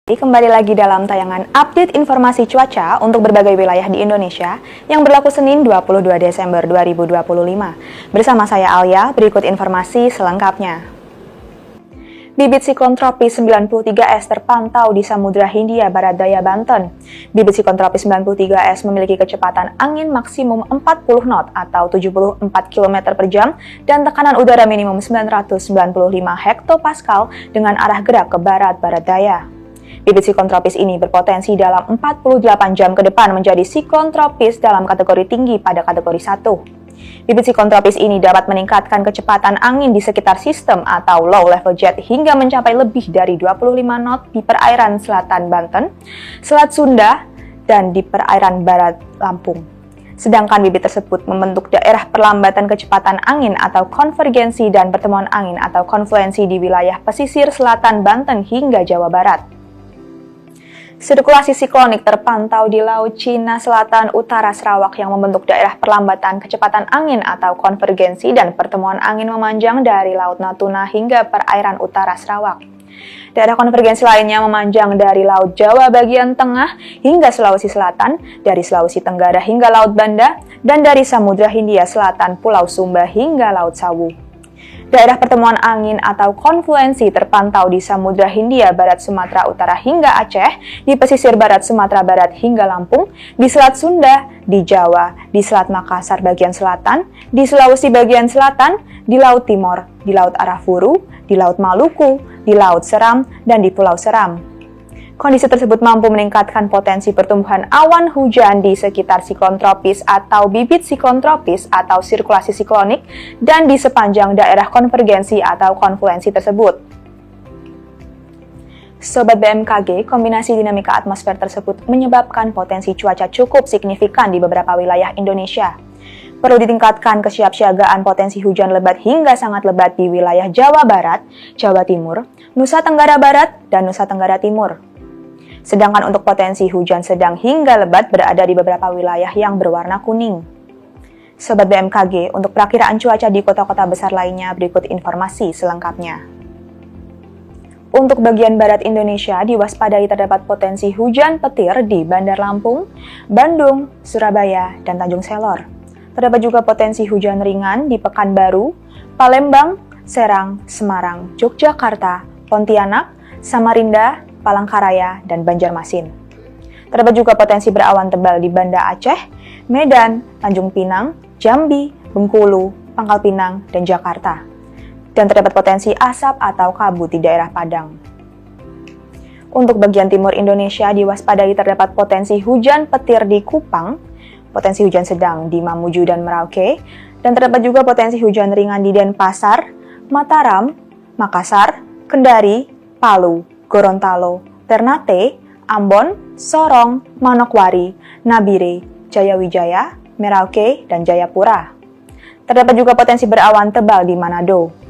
Kembali lagi dalam tayangan update informasi cuaca untuk berbagai wilayah di Indonesia yang berlaku Senin 22 Desember 2025. Bersama saya Alia, berikut informasi selengkapnya. Bibit siklon tropis 93S terpantau di Samudra Hindia Barat Daya Banten. Bibit siklon tropis 93S memiliki kecepatan angin maksimum 40 knot atau 74 km per jam dan tekanan udara minimum 995 hektopascal dengan arah gerak ke barat-barat daya. Bibit siklon tropis ini berpotensi dalam 48 jam ke depan menjadi siklon tropis dalam kategori tinggi pada kategori 1. Bibit siklon tropis ini dapat meningkatkan kecepatan angin di sekitar sistem atau low level jet hingga mencapai lebih dari 25 knot di perairan selatan Banten, Selat Sunda, dan di perairan barat Lampung. Sedangkan bibit tersebut membentuk daerah perlambatan kecepatan angin atau konvergensi dan pertemuan angin atau konfluensi di wilayah pesisir selatan Banten hingga Jawa Barat. Sirkulasi siklonik terpantau di Laut Cina Selatan Utara Sarawak yang membentuk daerah perlambatan kecepatan angin atau konvergensi dan pertemuan angin memanjang dari Laut Natuna hingga perairan utara Sarawak. Daerah konvergensi lainnya memanjang dari Laut Jawa bagian tengah hingga Sulawesi Selatan, dari Sulawesi Tenggara hingga Laut Banda, dan dari Samudra Hindia Selatan Pulau Sumba hingga Laut Sawu. Daerah pertemuan angin atau konfluensi terpantau di Samudra Hindia Barat Sumatera Utara hingga Aceh, di pesisir barat Sumatera Barat hingga Lampung, di Selat Sunda, di Jawa, di Selat Makassar bagian selatan, di Sulawesi bagian selatan, di Laut Timor, di Laut Arafuru, di Laut Maluku, di Laut Seram, dan di Pulau Seram. Kondisi tersebut mampu meningkatkan potensi pertumbuhan awan hujan di sekitar siklon tropis atau bibit siklon tropis atau sirkulasi siklonik dan di sepanjang daerah konvergensi atau konfluensi tersebut. Sobat BMKG, kombinasi dinamika atmosfer tersebut menyebabkan potensi cuaca cukup signifikan di beberapa wilayah Indonesia. Perlu ditingkatkan kesiapsiagaan potensi hujan lebat hingga sangat lebat di wilayah Jawa Barat, Jawa Timur, Nusa Tenggara Barat, dan Nusa Tenggara Timur. Sedangkan untuk potensi hujan sedang hingga lebat berada di beberapa wilayah yang berwarna kuning. Sobat BMKG, untuk perakiraan cuaca di kota-kota besar lainnya berikut informasi selengkapnya. Untuk bagian barat Indonesia diwaspadai terdapat potensi hujan petir di Bandar Lampung, Bandung, Surabaya, dan Tanjung Selor. Terdapat juga potensi hujan ringan di Pekanbaru, Palembang, Serang, Semarang, Yogyakarta, Pontianak, Samarinda, Palangkaraya, dan Banjarmasin. Terdapat juga potensi berawan tebal di Banda Aceh, Medan, Tanjung Pinang, Jambi, Bengkulu, Pangkal Pinang, dan Jakarta. Dan terdapat potensi asap atau kabut di daerah Padang. Untuk bagian timur Indonesia diwaspadai terdapat potensi hujan petir di Kupang, potensi hujan sedang di Mamuju dan Merauke, dan terdapat juga potensi hujan ringan di Denpasar, Mataram, Makassar, Kendari, Palu, Gorontalo, Ternate, Ambon, Sorong, Manokwari, Nabire, Jayawijaya, Merauke, dan Jayapura. Terdapat juga potensi berawan tebal di Manado.